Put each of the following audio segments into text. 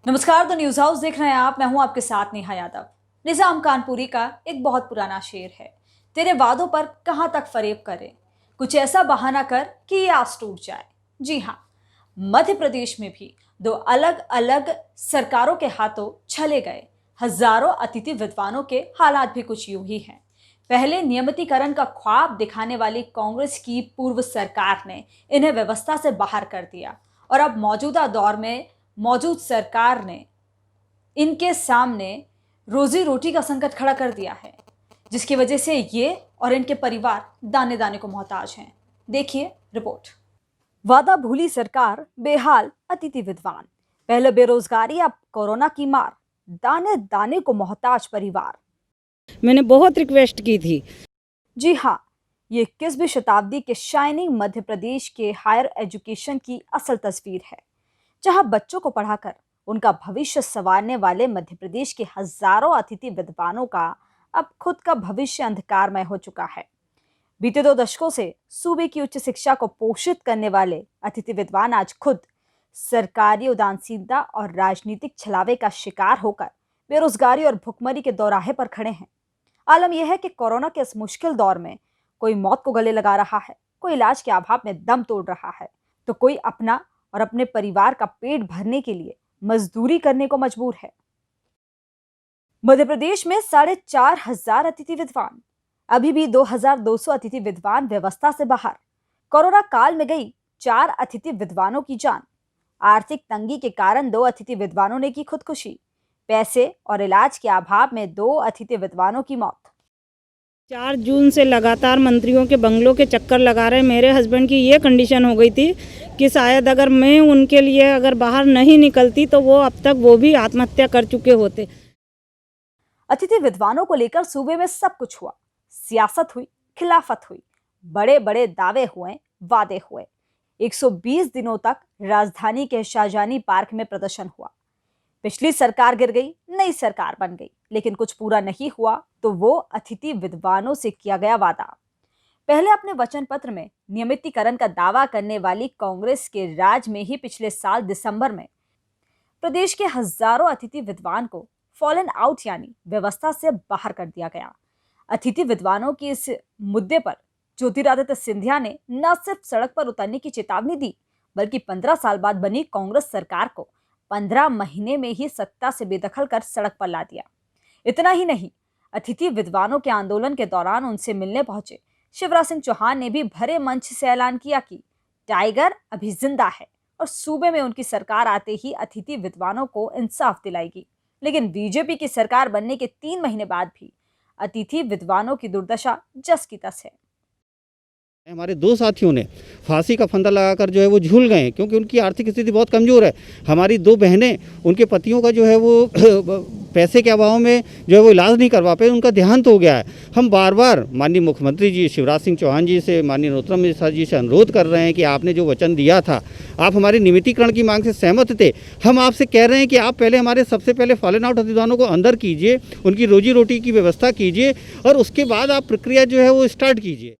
नमस्कार, the news house देख रहे हैं आप। मैं हूं आपके साथ नेहा यादव। निजाम कानपुरी का एक बहुत पुराना शेर है, तेरे वादों पर कहां तक फरेब करे, कुछ ऐसा बहाना कर कि ये आस टूट जाए। जी हाँ, मध्य प्रदेश में भी दो अलग अलग सरकारों के हाथों छले गए हजारों अतिथि विद्वानों के हालात भी कुछ यूं ही हैं। पहले नियमितीकरण का ख्वाब दिखाने वाली कांग्रेस की पूर्व सरकार ने इन्हें व्यवस्था से बाहर कर दिया और अब मौजूदा दौर में मौजूद सरकार ने इनके सामने रोजी रोटी का संकट खड़ा कर दिया है, जिसकी वजह से ये और इनके परिवार दाने दाने को मोहताज हैं। देखिए रिपोर्ट। वादा भूली सरकार, बेहाल अतिथि विद्वान, पहले बेरोजगारी अब कोरोना की मार, दाने दाने को मोहताज परिवार। मैंने बहुत रिक्वेस्ट की थी। जी हाँ, ये 21वीं शताब्दी के शाइनिंग मध्य प्रदेश के हायर एजुकेशन की असल तस्वीर है, जहां बच्चों को पढ़ाकर उनका भविष्य संवारने वाले मध्य प्रदेश के हजारों अतिथि विद्वानों का अब खुद का भविष्य अंधकारमय हो चुका है। बीते 2 दशकों से सूबे की उच्च शिक्षा को पोषित करने वाले अतिथि विद्वान आज खुद सरकारी उदासीनता और राजनीतिक छलावे का शिकार होकर बेरोजगारी और भुखमरी के दौराहे पर खड़े हैं। आलम यह है कि कोरोना के इस मुश्किल दौर में कोई मौत को गले लगा रहा है, कोई इलाज के अभाव में दम तोड़ रहा है, तो कोई अपना और अपने परिवार का पेट भरने के लिए मजदूरी करने को मजबूर है। मध्य प्रदेश में 4,500 अतिथि विद्वान, अभी भी 2,200 अतिथि विद्वान व्यवस्था से बाहर। कोरोना काल में गई 4 अतिथि विद्वानों की जान। आर्थिक तंगी के कारण 2 अतिथि विद्वानों ने की खुदकुशी। पैसे और इलाज के अभाव में 2 अतिथि विद्वानों की मौत। 4 जून से लगातार मंत्रियों के बंगलों के चक्कर लगा रहे मेरे हस्बैंड की ये कंडीशन हो गई थी कि शायद अगर मैं उनके लिए अगर बाहर नहीं निकलती तो वो अब तक वो भी आत्महत्या कर चुके होते। अतिथि विद्वानों को लेकर सूबे में सब कुछ हुआ, सियासत हुई, खिलाफत हुई, बड़े बड़े दावे हुए, वादे हुए। 120 दिनों तक राजधानी के शाहजहानी पार्क में प्रदर्शन हुआ। पिछली सरकार गिर गई, नई सरकार बन गई, लेकिन कुछ पूरा नहीं हुआ तो वो अतिथि विद्वानों से किया गया वादा। पहले अपने वचन पत्र में नियमितीकरण का दावा करने वाली कांग्रेस के राज में ही पिछले साल दिसंबर में प्रदेश के हजारों अतिथि विद्वान को फॉलन आउट यानी व्यवस्था से बाहर कर दिया गया। अतिथि विद्वानों की इस मुद्दे पर ज्योतिरादित्य सिंधिया ने न सिर्फ सड़क पर उतरने की चेतावनी दी, बल्कि 15 साल बाद बनी कांग्रेस सरकार को 15 महीने में ही सत्ता से बेदखल कर सड़क पर ला दिया। इतना ही नहीं, अतिथि विद्वानों के आंदोलन के दौरान उनसे मिलने पहुंचे शिवराज सिंह चौहान ने भी भरे मंच से ऐलान किया कि टाइगर अभी जिंदा है और सूबे में उनकी सरकार आते ही अतिथि विद्वानों को इंसाफ दिलाएगी। लेकिन बीजेपी की सरकार बनने के 3 महीने बाद भी अतिथि विद्वानों की दुर्दशा जस की तस है। हमारे 2 साथियों ने फांसी का फंदा लगाकर जो है वो झूल गए, क्योंकि उनकी आर्थिक स्थिति बहुत कमज़ोर है। हमारी 2 बहनें, उनके पतियों का जो है वो पैसे के अभाव में जो है वो इलाज नहीं करवा पाए, उनका देहांत हो गया है। हम बार बार माननीय मुख्यमंत्री जी शिवराज सिंह चौहान जी से, माननीय नरोत्तम मिश्रा जी से अनुरोध कर रहे हैं कि आपने जो वचन दिया था, आप हमारी नियमितीकरण की मांग से सहमत थे। हम आपसे कह रहे हैं कि आप पहले हमारे सबसे पहले फॉलन आउट अतिथिवानों को अंदर कीजिए, उनकी रोजी रोटी की व्यवस्था कीजिए और उसके बाद आप प्रक्रिया जो है वो स्टार्ट कीजिए।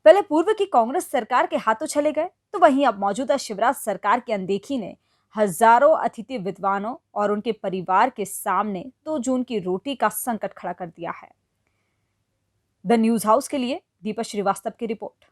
पहले पूर्व की कांग्रेस सरकार के हाथों चले गए, तो वहीं अब मौजूदा शिवराज सरकार की अनदेखी ने हजारों अतिथि विद्वानों और उनके परिवार के सामने 2 जून की रोटी का संकट खड़ा कर दिया है। द न्यूज हाउस के लिए दीपक श्रीवास्तव की रिपोर्ट।